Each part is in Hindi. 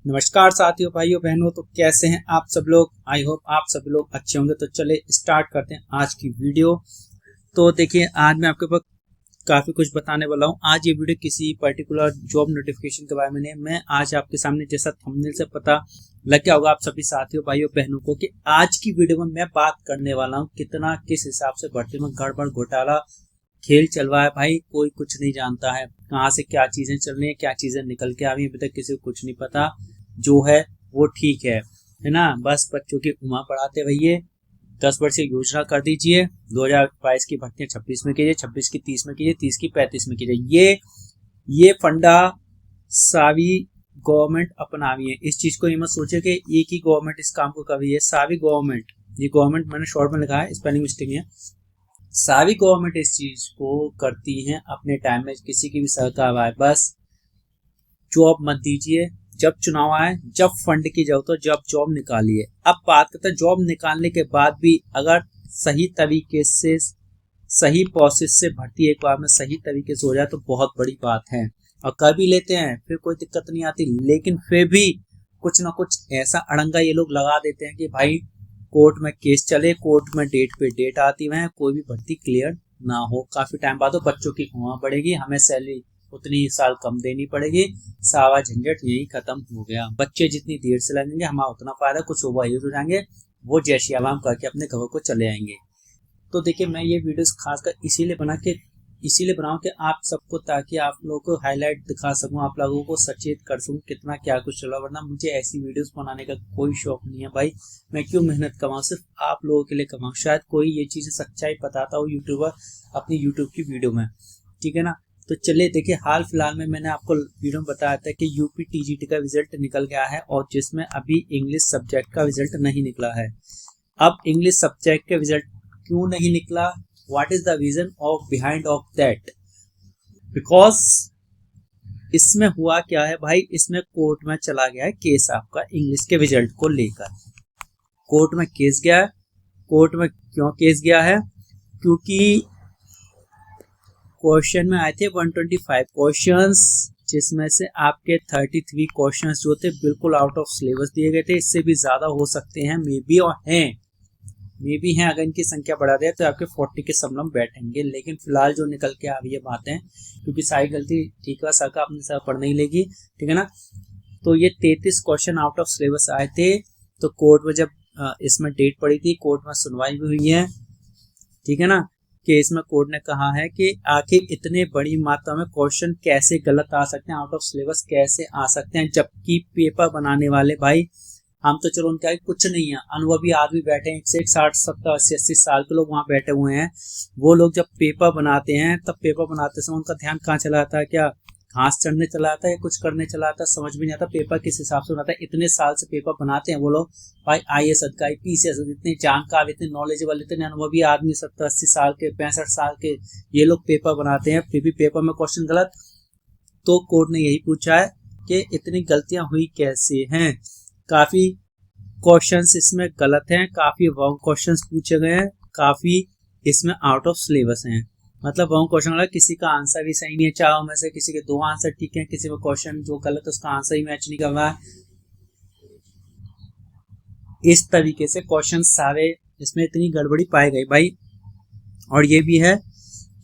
नमस्कार साथियों, भाइयों बहनों। तो कैसे हैं आप सब लोग? आई होप आप सभी लोग अच्छे होंगे। तो चले स्टार्ट करते हैं आज की वीडियो। तो देखिए, आज मैं आपके पास काफ़ी कुछ बताने वाला हूं। आज ये वीडियो किसी पर्टिकुलर जॉब नोटिफिकेशन के बारे में नहीं। मैं आज आपके सामने, जैसा थंबनेल से पता लग गया होगा आप सभी साथियों, भाइयों बहनों को, कि आज की वीडियो में मैं बात करने वाला हूँ कितना किस हिसाब से भर्ती में गड़बड़ घोटाला खेल चल रहा है। भाई कोई कुछ नहीं जानता है कहाँ से क्या चीजें चल रही है, क्या चीजें निकल के आ रही है, अभी तक किसी को कुछ नहीं पता। जो है वो ठीक है ना। बस बच्चों की उम्र बढ़ाते रहिए। 10 वर्ष की योजना कर दीजिए। 2022 की भर्तियां 26 में कीजिए, 26 की 30 में कीजिए, 30 की 35 में कीजिए। ये फंडा सारी गवर्नमेंट अपना रही है। इस चीज को ये मत सोचे कि एक ही गवर्नमेंट इस काम को कर रही है। सारी गवर्नमेंट, ये गवर्नमेंट मैंने शॉर्ट में लिखा है, स्पेलिंग मिस्टेक है। सारी गवर्नमेंट इस चीज को करती हैं अपने टाइम में। किसी की भी सरकार आए, बस जॉब मत दीजिए। जब चुनाव आए, जब फंड की जरूरत हो, जब जॉब निकालिए। अब बात करते हैं जॉब निकालने के बाद भी अगर सही तरीके से, सही प्रोसेस से भर्ती एक बार में सही तरीके से हो जाए तो बहुत बड़ी बात है। और कर भी लेते हैं फिर कोई दिक्कत नहीं आती। लेकिन फिर भी कुछ ना कुछ ऐसा अड़ंगा ये लोग लगा देते हैं कि भाई कोर्ट में केस चले, कोर्ट में डेट पे डेट आती है, कोई भी भर्ती क्लियर ना हो। काफी टाइम बाद हो, बच्चों की उम्र बढ़ेगी, हमें सैलरी उतनी ही साल कम देनी पड़ेगी। सारा झंझट यही खत्म हो गया। बच्चे जितनी देर से लगेंगे हमारा उतना फायदा। कुछ ओवर एज हो जाएंगे, वो जैसी आवाम करके अपने घरों को चले आएंगे। तो देखिए, मैं ये वीडियोस खासकर इसीलिए बनाऊं कि आप सबको, ताकि आप लोगों को हाईलाइट दिखा सकूं, आप लोगों को सचेत कर सकूं कितना क्या कुछ चला। वरना मुझे ऐसी वीडियोस बनाने का कोई शौक नहीं है भाई। मैं क्यों मेहनत कमाऊं, सिर्फ आप लोगों के लिए कमाऊं। शायद कोई ये चीजें सच्चाई बताता हो यूट्यूबर अपनी यूट्यूब की वीडियो में, ठीक है ना। तो चलिए देखिए, हाल फिलहाल में मैंने आपको वीडियो में बताया था कि यूपी टीजीटी का रिजल्ट निकल गया है, और जिसमें अभी इंग्लिश सब्जेक्ट का रिजल्ट नहीं निकला है। अब इंग्लिश सब्जेक्ट का रिजल्ट क्यों नहीं निकला, what is the reason of behind of that? Because इसमें हुआ क्या है भाई, इसमें कोर्ट में चला गया है केस आपका इंग्लिश के रिजल्ट को लेकर। कोर्ट में केस गया है। कोर्ट में क्यों केस गया है? क्योंकि क्वेश्चन में आए थे 125 क्वेश्चंस, जिसमें से आपके 33 क्वेश्चंस जो थे बिल्कुल आउट ऑफ सिलेबस दिए गए थे। इससे भी ज्यादा हो सकते हैं, मे बी, और हैं। अगर इनकी संख्या बढ़ा दे तो आपके 40 के समलम बैठेंगे। लेकिन फिलहाल जो निकल के आ रही है बातें, क्योंकि सारी गलती ठीक है सरकार अपने साथ पढ़ नहीं लेगी, ठीक है ना। तो ये 33 क्वेश्चन आउट ऑफ सिलेबस आए थे। तो कोर्ट में जब इसमें डेट पड़ी थी, कोर्ट में सुनवाई भी हुई है, ठीक है ना। कि इसमें कोर्ट ने कहा है कि आखिर इतने बड़ी मात्रा में क्वेश्चन कैसे गलत आ सकते हैं, आउट ऑफ सिलेबस कैसे आ सकते हैं, जबकि पेपर बनाने वाले भाई, हम तो चलो उनके आगे कुछ नहीं है, अनुभवी आदमी बैठे हैं, एक से एक 60 70 80 80 साल के लोग वहां बैठे हुए हैं। वो लोग जब पेपर बनाते हैं, तब पेपर बनाते समय उनका ध्यान कहाँ चला जाता है? क्या घास चढ़ने चला जाता है या कुछ करने चला जाता है? समझ भी नहीं आता पेपर किस हिसाब से बनाता है। इतने साल से पेपर बनाते हैं वो लोग भाई, IAS अधिकारी, PCS, इतने जानकार, इतने नॉलेजेबल, इतने अनुभवी आदमी, 70 80 साल के, 65 साल के, ये लोग पेपर बनाते हैं, फिर भी पेपर में क्वेश्चन गलत। तो कोर्ट ने यही पूछा है कि इतनी गलतियां हुई कैसे हैं। काफी क्वेश्चंस इसमें गलत हैं, काफी रॉन्ग क्वेश्चंस पूछे गए हैं, काफी इसमें आउट ऑफ सिलेबस हैं। मतलब रॉन्ग क्वेश्चन वाला किसी का आंसर भी सही नहीं है, चारों में से किसी के 2 आंसर ठीक है, किसी में क्वेश्चन जो गलत है उसका आंसर ही मैच नहीं कर रहा है। इस तरीके से क्वेश्चन सारे इसमें इतनी गड़बड़ी पाई गई भाई। और ये भी है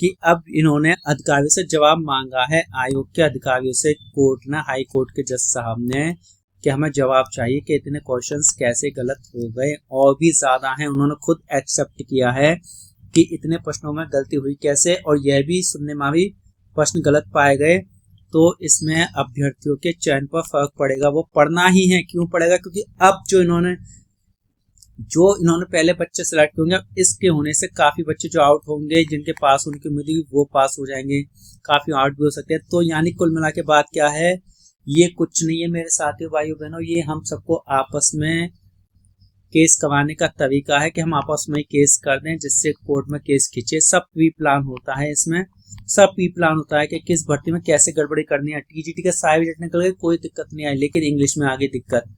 कि अब इन्होंने अधिकारियों से जवाब मांगा है, आयोग के अधिकारियों से, कोर्ट ने, हाई कोर्ट के जज साहब ने, कि हमें जवाब चाहिए कि इतने क्वेश्चंस कैसे गलत हो गए, और भी ज्यादा हैं। उन्होंने खुद एक्सेप्ट किया है कि इतने प्रश्नों में गलती हुई कैसे, और यह भी सुनने में भी प्रश्न गलत पाए गए। तो इसमें अभ्यर्थियों के चयन पर फर्क पड़ेगा। वो पढ़ना ही है। क्यों पड़ेगा? क्योंकि अब जो इन्होंने पहले बच्चे सिलेक्ट होंगे, इसके होने से काफी बच्चे जो आउट होंगे, जिनके पास उनकी उम्मीद हुई, वो पास हो जाएंगे, काफी आउट भी हो सकते हैं। तो यानी कुल मिला के बात क्या है, ये कुछ नहीं है मेरे साथियों, भाइयों बहनों, ये हम सबको आपस में केस करवाने का तरीका है कि हम आपस में केस कर दें, जिससे कोर्ट में केस खींचे। सब प्री प्लान होता है इसमें, सब प्री प्लान होता है कि किस भर्ती में कैसे गड़बड़ी करनी है। टीजीटी का सारे रिजल्ट निकल गए, कोई दिक्कत नहीं आई, लेकिन इंग्लिश में आगे दिक्कत।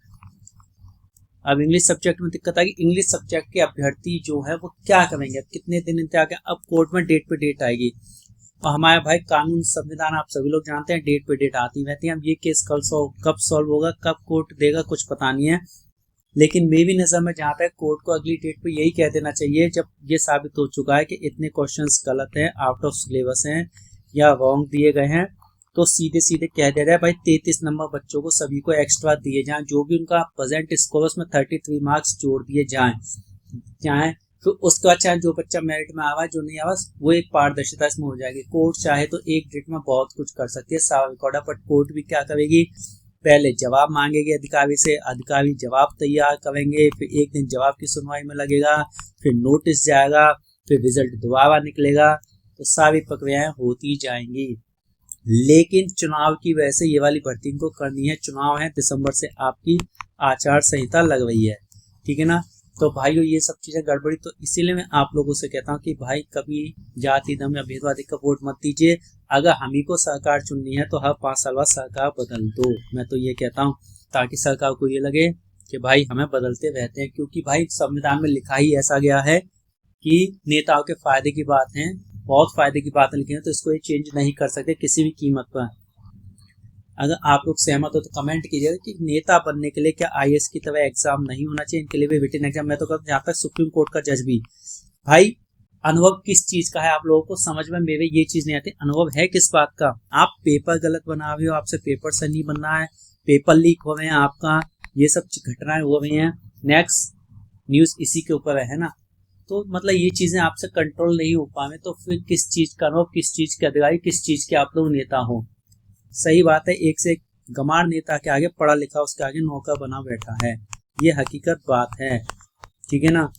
अब इंग्लिश सब्जेक्ट में दिक्कत आएगी। इंग्लिश सब्जेक्ट के अभ्यर्थी जो है वो क्या करेंगे? अब कितने दिन इंतजार करें? अब कोर्ट में डेट पे डेट आएगी। और हमारे भाई कानून संविधान आप सभी लोग जानते हैं, डेट पे डेट आती रहती है। अब ये केस कब सॉल्व होगा, कब कोर्ट देगा, कुछ पता नहीं है। लेकिन मेरी नजर में जहाँ तक कोर्ट को अगली डेट पे यही कह देना चाहिए जब ये साबित हो चुका है कि इतने क्वेश्चंस गलत हैं, आउट ऑफ सिलेबस हैं या रॉन्ग दिए गए हैं, तो सीधे सीधे कह दे रहा है भाई 33 नंबर बच्चों को सभी को एक्स्ट्रा दिए जाएं, जो भी उनका प्रेजेंट स्कोर में 33 मार्क्स जोड़ दिए जाएं। तो उसके बाद चाहे जो बच्चा मेरिट में आवा जो नहीं आवा, वो एक पारदर्शिता इसमें हो जाएगी। कोर्ट चाहे तो एक डेट में बहुत कुछ कर सकती है सारा, बट कोर्ट भी क्या करेगी, पहले जवाब मांगेगी अधिकारी से, अधिकारी जवाब तैयार करेंगे, फिर एक दिन जवाब की सुनवाई में लगेगा, फिर नोटिस जाएगा, फिर रिजल्ट दोबारा निकलेगा, तो सारी प्रक्रियाएं होती जाएंगी। लेकिन चुनाव की वजह से ये वाली भर्ती को करनी है, चुनाव है, दिसंबर से आपकी आचार संहिता लग रही है, ठीक है ना। तो भाइयों ये सब चीजें गड़बड़ी, तो इसीलिए मैं आप लोगों से कहता हूँ कि भाई कभी जाति धर्म या भेदभाव का वोट मत दीजिए। अगर हम ही को सरकार चुननी है तो हर 5 साल बाद सरकार बदल दो, मैं तो ये कहता हूँ, ताकि सरकार को ये लगे कि भाई हमें बदलते रहते हैं। क्योंकि भाई संविधान में लिखा ही ऐसा गया है कि नेताओं के फायदे की बात है, बहुत फायदे की बात लिखी है, तो इसको ये चेंज नहीं कर सकते किसी भी कीमत पर। अगर आप लोग सहमत हो तो कमेंट कीजिएगा कि नेता बनने के लिए क्या आईएएस की तरह एग्जाम नहीं होना चाहिए, इनके लिए भी रिटन एग्जाम। मैं तो कहता हूँ जहाँ तक सुप्रीम कोर्ट का जज भी, भाई अनुभव किस चीज का है आप लोगों को समझ में मेरे ये चीज नहीं आती, अनुभव है किस बात का। आप पेपर गलत बना रहे हो, आपसे पेपर से नहीं बनना है, पेपर लीक हो रहे हैं आपका, ये सब घटनाएं हो रही हैं, नेक्स्ट न्यूज इसी के ऊपर है ना। तो मतलब ये चीजें आपसे कंट्रोल नहीं हो पा रहे, तो फिर किस चीज का अनुभव, किस चीज के अधिकारी, किस चीज के आप लोग नेता हो। सही बात है, एक से एक गंवार नेता के आगे पढ़ा लिखा उसके आगे नौकर बना बैठा है, ये हकीकत बात है, ठीक है ना।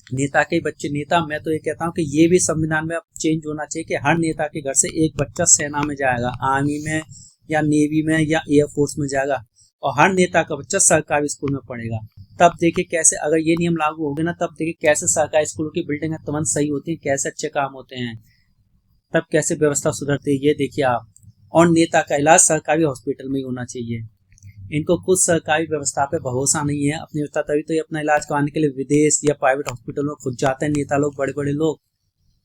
नेता के बच्चे नेता, मैं तो ये कहता हूँ कि ये भी संविधान में अब चेंज होना चाहिए कि हर नेता के घर से एक बच्चा सेना में जाएगा, आर्मी में या नेवी में या एयरफोर्स में जाएगा, और हर नेता का बच्चा सरकारी स्कूल में पढ़ेगा। तब देखिए कैसे, अगर ये नियम लागू हो गए ना, तब देखिए कैसे सरकारी स्कूलों की बिल्डिंग तुरंत सही होती है, कैसे अच्छे काम होते हैं, तब कैसे व्यवस्था सुधरती है, ये देखिए आप। और नेता का इलाज सरकारी हॉस्पिटल में ही होना चाहिए। इनको खुद सरकारी व्यवस्था पे भरोसा नहीं है अपनी व्यवस्था, तभी तो ये अपना इलाज कराने के लिए विदेश या प्राइवेट हॉस्पिटल में खुद जाते हैं नेता लोग, बड़े बड़े लोग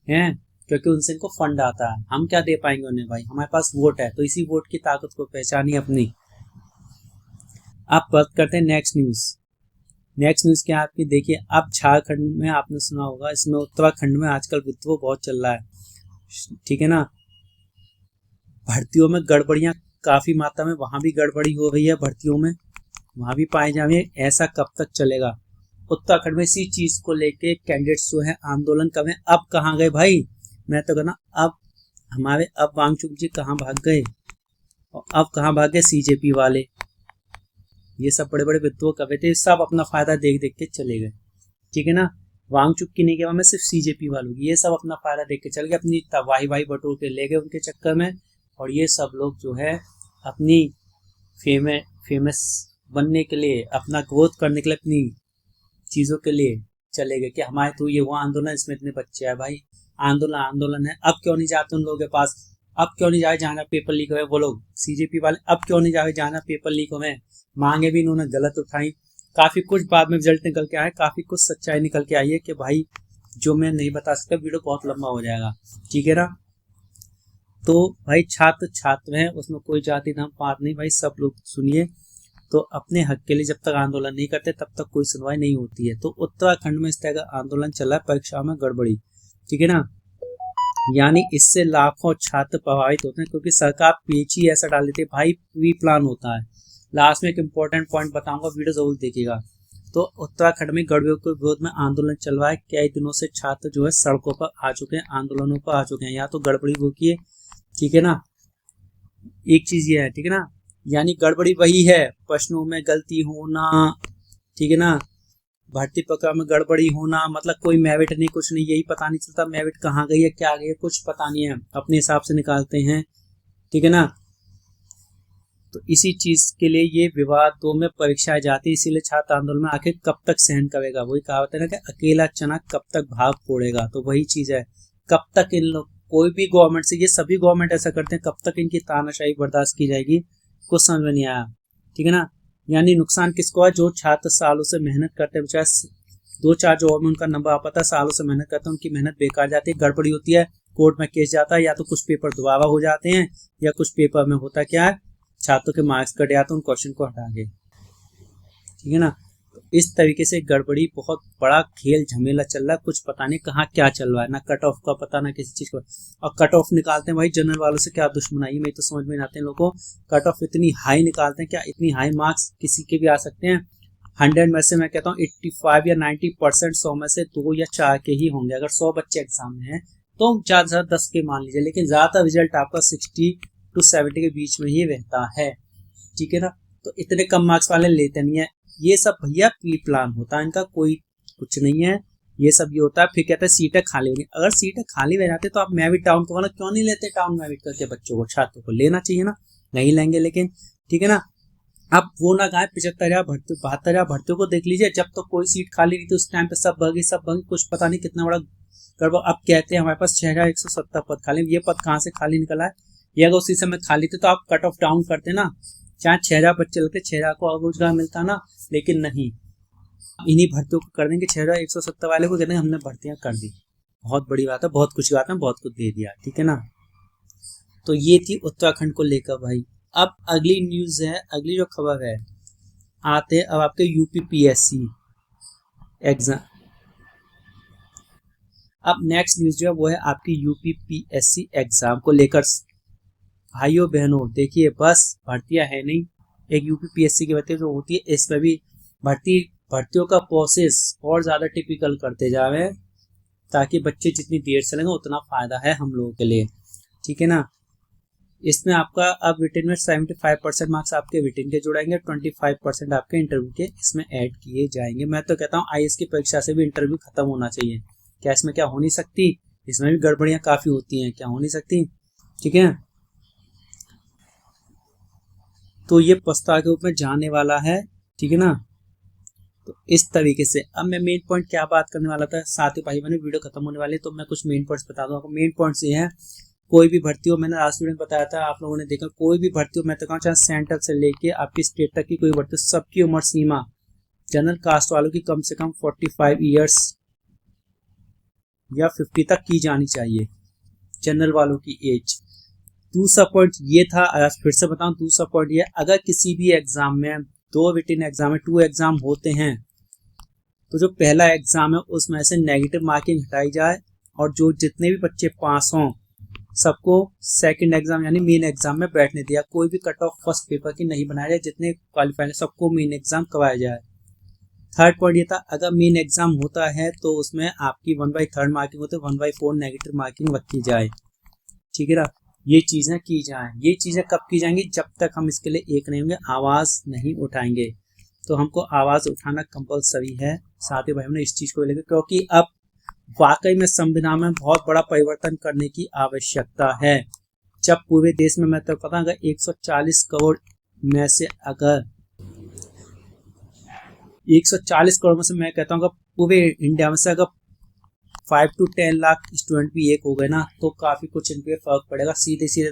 हैं, क्योंकि उनसे इनको फंड आता है। हम क्या दे पाएंगे उन्हें भाई, हमारे पास वोट है, तो इसी वोट की ताकत को पहचानिए अपनी। आप बात करते हैं नेक्स्ट न्यूज क्या आपकी, देखिए अब झारखंड में आपने सुना होगा, इसमें उत्तराखंड में आजकल विद्रोह बहुत चल रहा है, ठीक है ना। भर्तियों में गड़बड़ियां काफी मात्रा में, वहां भी गड़बड़ी हो रही है भर्तियों में, वहां भी पाए जा रहे हैं। ऐसा कब तक चलेगा। उत्तराखंड में इसी चीज को लेके कैंडिडेट्स जो है आंदोलन कर रहे हैं। अब कहाँ गए भाई, मैं तो कहना अब हमारे अब वांगचुक जी कहाँ भाग गए, और अब कहाँ भाग गए सीजेपी वाले। ये सब बड़े बड़े विद्रोह कर रहे थे, सब अपना फायदा देख देख के चले गए, ठीक है ना। वांगचुक की नहीं कहवा, मैं सिर्फ सीजेपी वालों की, ये सब अपना फायदा देख के चल गए, अपनी वाही बटोर के ले गए उनके चक्कर में। और ये सब लोग जो है अपनी फेमस बनने के लिए, अपना ग्रोथ करने के लिए, अपनी चीज़ों के लिए चले गए कि हमारे तो ये हुआ आंदोलन, इसमें इतने बच्चे हैं भाई, आंदोलन है। अब क्यों नहीं जाते उन लोगों के पास, अब क्यों नहीं जाए जहाँ पेपर लीक हुए वो लोग सीजेपी वाले, अब क्यों नहीं जाए जहाँ पेपर लीक हुए। मांगे भी इन्होंने गलत उठाई, काफ़ी कुछ बाद में रिजल्ट निकल के आए, काफ़ी कुछ सच्चाई निकल के आई है कि भाई जो मैं नहीं बता सकता, वीडियो बहुत लंबा हो जाएगा, ठीक है ना। तो भाई छात्र हैं, उसमें कोई जाति धर्म पात नहीं भाई, सब लोग सुनिए। तो अपने हक के लिए जब तक आंदोलन नहीं करते तब तक कोई सुनवाई नहीं होती है। तो उत्तराखंड में इस तरह का आंदोलन चला है, परीक्षा में गड़बड़ी, ठीक है ना। यानी इससे लाखों छात्र प्रभावित होते हैं, क्योंकि सरकार पेच ही ऐसा डाल देती है भाई, प्री प्लान होता है। लास्ट में एक इम्पोर्टेंट पॉइंट बताऊंगा, वीडियो जरूर देखिएगा। तो उत्तराखंड में गड़बड़ियों के विरोध में आंदोलन चल रहा है, कई दिनों से छात्र जो है सड़कों पर आ चुके हैं, आंदोलनों पर आ चुके हैं, या तो गड़बड़ी रोकिए, ठीक है ना। एक चीज ये है, ठीक है ना, यानी गड़बड़ी वही है, प्रश्नों में गलती होना, ठीक है ना, भर्ती प्रक्रिया में गड़बड़ी होना, मतलब कोई मेरिट नहीं, कुछ नहीं, यही पता नहीं चलता मेरिट कहाँ गई है, क्या गई है, कुछ पता नहीं है, अपने हिसाब से निकालते हैं, ठीक है ना। तो इसी चीज के लिए ये विवादों में परीक्षाएं जाती है, इसीलिए छात्र आंदोलन में आखिर कब तक सहन करेगा। वही कहावत है ना कि अकेला चना कब तक भाग फोड़ेगा, तो वही चीज है, कब तक इन लोग, कोई भी गवर्नमेंट से, ये सभी गवर्नमेंट ऐसा करते हैं, कब तक इनकी तानाशाही बर्दाश्त की जाएगी, कुछ समझ में नहीं आया, ठीक है ना। यानी नुकसान किसको है, जो छात्र सालों से मेहनत करते हैं, 2-4 जॉब में उनका नंबर आ पाता है, सालों से मेहनत करते हैं, उनकी मेहनत बेकार जाती है, गड़बड़ी होती है, कोर्ट में केस जाता है, या तो कुछ पेपर दोबारा हो जाते हैं, या कुछ पेपर में होता क्या है, छात्रों के मार्क्स कट जाते हैं उन क्वेश्चन को हटा के, ठीक है ना। तो इस तरीके से गड़बड़ी, बहुत बड़ा खेल झमेला चल रहा है, कुछ पता नहीं कहाँ क्या चल रहा है, ना कट ऑफ का पता, ना किसी चीज का। और कट ऑफ निकालते हैं भाई, जनरल वालों से क्या दुश्मनाई, मैं तो समझ में नहीं आते हैं लोगों को। कट ऑफ इतनी हाई निकालते हैं, क्या इतनी हाई मार्क्स किसी के भी आ सकते हैं? 100 में से मैं कहता हूँ 85 या 90%, 100 में से 2 या 4 के ही होंगे। अगर 100 बच्चे एग्जाम में हैं तो ज्यादा से ज्यादा 10 के मान लीजिए, लेकिन ज्यादातर रिजल्ट आपका 60 to 70 के बीच में ही रहता है, ठीक है ना। तो इतने कम मार्क्स वाले लेते नहीं है। ये सब भैया प्री प्लान होता है इनका, कोई कुछ नहीं है। ये सब ये होता है, फिर कहते हैं सीटें खाली होंगी। अगर सीटें खाली रह जाती तो आप मेरिट डाउन को क्यों नहीं लेते? डाउन मेरिट करके बच्चों को, छात्रों को लेना चाहिए ना, नहीं लेंगे लेकिन, ठीक है ना। अब वो ना गाय 75,000 भर्ती, 72,000 भर्तियों को देख लीजिए, जब तो कोई सीट खाली नहीं थी उस टाइम पे सब भगी, कुछ पता नहीं कितना बड़ा गड़बड़। अब कहते हैं हमारे पास 6,170 पद खाली, ये पद कहाँ से खाली निकला है? ये अगर उसी समय खाली थे तो आप कट ऑफ डाउन करते ना, चाहे 6,000 बच्चे लगते, 6,000 को रोजगार मिलता ना, लेकिन नहीं, इन्हीं भर्तियों को कर देंगे, 6,170 वाले को कहते हैं हमने भर्तियां कर दी। बहुत बड़ी बात है, बहुत कुछ बात है, बहुत कुछ दे दिया, ठीक है ना। तो ये थी उत्तराखंड को लेकर भाई। अब अगली न्यूज है, अगली जो खबर है, आते हैं अब आपके यूपीपीएससी एग्जाम। अब नेक्स्ट न्यूज जो है वो है आपकी यूपीपीएससी एग्जाम को लेकर। भाइयों बहनों देखिए, बस भर्तियां है नहीं, एक यूपीपीएससी की भर्ती जो होती है इसमें भी भर्तियों का प्रोसेस और ज्यादा टिपिकल करते जा रहे हैं, ताकि बच्चे जितनी देर से लेंगे उतना फायदा है हम लोगों के लिए, ठीक है ना। इसमें आपका अब रिटन में 75% मार्क्स आपके रिटन के जुड़ाएंगे, 25% आपके इंटरव्यू के इसमें ऐड किए जाएंगे। मैं तो कहता हूँ आईएएस की परीक्षा से भी इंटरव्यू खत्म होना चाहिए। क्या इसमें क्या हो नहीं सकती? इसमें भी गड़बड़ियां काफी होती हैं, क्या हो नहीं सकती, ठीक है। तो ये प्रस्ताव के रूप में जाने वाला है, ठीक है ना। तो इस तरीके से अब मैं मेन पॉइंट क्या बात करने वाला था, साथ ही भाई मैंने वीडियो खत्म होने वाली है तो मैं कुछ मेन पॉइंट्स बता दूं आपको। मेन पॉइंट्स ये हैं, कोई भी भर्ती हो, मैंने लास्ट वीडियो में बताया था, आप लोगों ने देखा, कोई भी भर्ती हो, मैं तो कहूँ चाहे सेंटर से लेके आपकी स्टेट तक की कोई भर्ती, सबकी उम्र सीमा जनरल कास्ट वालों की कम से कम 45 ईयर्स या 50 तक की जानी चाहिए, जनरल वालों की एज। दूसरा पॉइंट ये था, फिर से बताऊं, दूसरा पॉइंट ये, अगर किसी भी एग्जाम में 2 रिटन एग्जाम है, 2 एग्जाम होते हैं, तो जो पहला एग्जाम है उसमें से नेगेटिव मार्किंग हटाई जाए, और जो जितने भी बच्चे पास हों सबको सेकंड एग्जाम यानी मेन एग्जाम में बैठने दिया। कोई भी कट ऑफ फर्स्ट पेपर की नहीं बनाया जाए, जितने क्वालिफाइड सबको मेन एग्जाम करवाया जाए। थर्ड पॉइंट ये था, अगर मेन एग्जाम होता है तो उसमें आपकी 1/3 मार्किंग होती है, 1/4 नेगेटिव मार्किंग रखी जाए, ठीक है ना। ये चीजें की जाएं। ये चीजें कब की जाएंगी? जब तक हम इसके लिए एक नहीं होंगे, आवाज नहीं उठाएंगे। तो हमको आवाज उठाना कंपलसरी है साथ ही भाई हमने इस चीज को लेकर, क्योंकि अब वाकई में संविधान में बहुत बड़ा परिवर्तन करने की आवश्यकता है। जब पूरे देश में, मैं तो पता, अगर 140 करोड़ में से, अगर 140 करोड़ में से मैं कहता हूँ अगर पूरे इंडिया में से अगर 5 to 10 लाख स्टूडेंट भी एक हो गए ना, तो काफी कुछ इन पे फर्क पड़ेगा। सीधे सीधे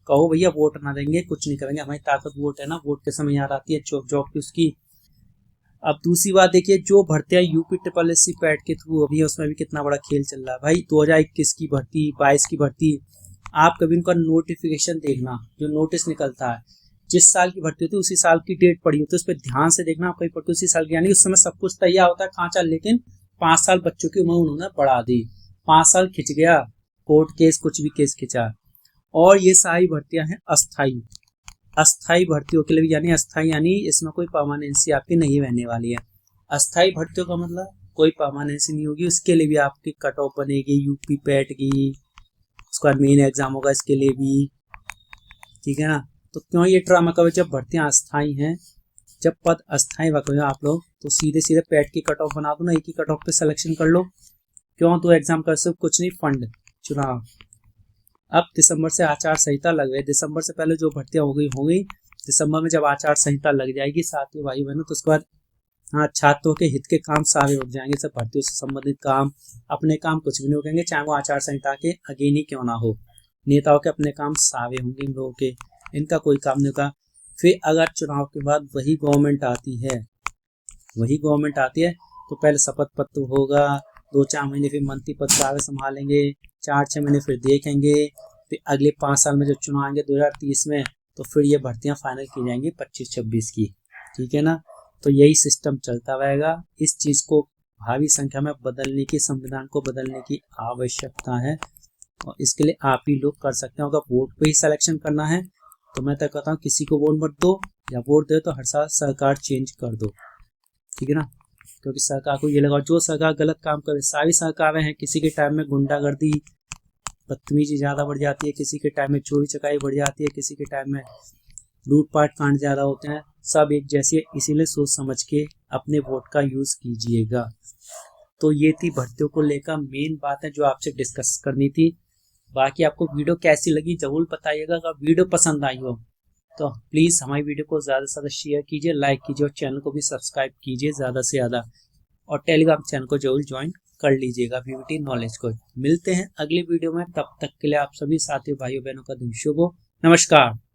कहो भैया वोट ना देंगे, कुछ नहीं करेंगे, हमारी ताकत वोट है ना, वोट के समय याद आती है जॉब की उसकी। अब दूसरी बात देखिए, जो भर्तियां यूपीपीएससी पैट के थ्रू अभी है, उसमें भी कितना बड़ा खेल चल रहा है भाई। 2021 की भर्ती, 22 की भर्ती, आप कभी उनका नोटिफिकेशन देखना, जो नोटिस निकलता है, जिस साल की भर्ती होती है उसी साल की डेट पड़ी होती है, उस पर ध्यान से देखना, आपकी भर्ती उसी साल की, यानी उस समय सब कुछ तैयार होता है खांचा, लेकिन 5 साल बच्चों की उम्र उन्होंने बढ़ा दी, 5 साल खिंच गया, कोर्ट केस, कुछ भी केस खिंचा। और ये सारी भर्तियां हैं अस्थायी, अस्थायी भर्तियों के लिए भी, यानी अस्थायी यानी इसमें कोई परमानेंसी आपकी नहीं रहने वाली है। अस्थायी भर्तियों का मतलब कोई परमानेंसी नहीं होगी, उसके लिए भी आपकी कट ऑफ बनेगी यूपी पैट की, उसके बाद मेन एग्जाम होगा इसके लिए भी, ठीक है ना। तो क्यों ये ड्रामा करो? जब भर्तियां अस्थायी हैं, जब पद अस्थायी रखोगे आप लोग, तो सीधे सीधे पैट की कट ऑफ बना दो ना, एक ही कट ऑफ पे सिलेक्शन कर लो। क्यों? तो एग्जाम कर सकते, कुछ नहीं, फंड चुनाव। अब दिसंबर से आचार संहिता लग गई, दिसंबर से पहले जो भर्तियां हो गई, दिसंबर में जब आचार संहिता लग जाएगी साथियों भाई बहनों, तो उसके बाद हाँ छात्रों के हित के काम सारे रुक जाएंगे, सब भर्तियों से संबंधित काम, अपने काम कुछ भी नहीं रुकेंगे, चाहे वो आचार संहिता के अगेन ही क्यों ना हो। नेताओं के अपने काम सारे होंगे, इन लोगों के, इनका कोई काम नहीं होगा। फिर अगर चुनाव के बाद वही गवर्नमेंट आती है, तो पहले शपथ पत्र होगा, 2-4 महीने फिर मंत्री पद का आगे संभालेंगे, 4-6 महीने फिर देखेंगे, फिर अगले 5 साल में जब चुनाव आएंगे 2030 में, तो फिर ये भर्तियां फाइनल की जाएंगी 25-26 की। ठीक है ना। तो यही सिस्टम चलता रहेगा। इस चीज को भारी संख्या में बदलने की, संविधान को बदलने की आवश्यकता है और इसके लिए आप ही लोग कर सकते हैं। अगर वोट पे ही सिलेक्शन करना है तो मैं तो कहता हूँ किसी को वोट मत दो, या वोट दे तो हर साल सरकार चेंज कर दो। ठीक है ना। क्योंकि सरकार को ये लगा जो सरकार गलत काम करे, सारी सरकारें हैं, किसी के टाइम में गुंडागर्दी बदतमीजी ज़्यादा बढ़ जाती है, किसी के टाइम में चोरी चकारी बढ़ जाती है, किसी के टाइम में लूटपाट कांड ज़्यादा होते हैं, सब एक जैसे। इसीलिए सोच समझ के अपने वोट का यूज़ कीजिएगा। तो ये थी भर्तियों को लेकर मेन बात है जो आपसे डिस्कस करनी थी। बाकी आपको वीडियो कैसी लगी जरूर बताइएगा। अगर वीडियो पसंद आई हो तो प्लीज़ हमारी वीडियो को ज़्यादा से ज़्यादा शेयर कीजिए, लाइक कीजिए और चैनल को भी सब्सक्राइब कीजिए ज़्यादा से ज़्यादा, और टेलीग्राम चैनल को जरूर ज्वाइन कर लीजिएगा वीवीटी नॉलेज को। मिलते हैं अगली वीडियो में, तब तक के लिए आप सभी साथियों भाइयों बहनों का दिन शुभ हो। नमस्कार।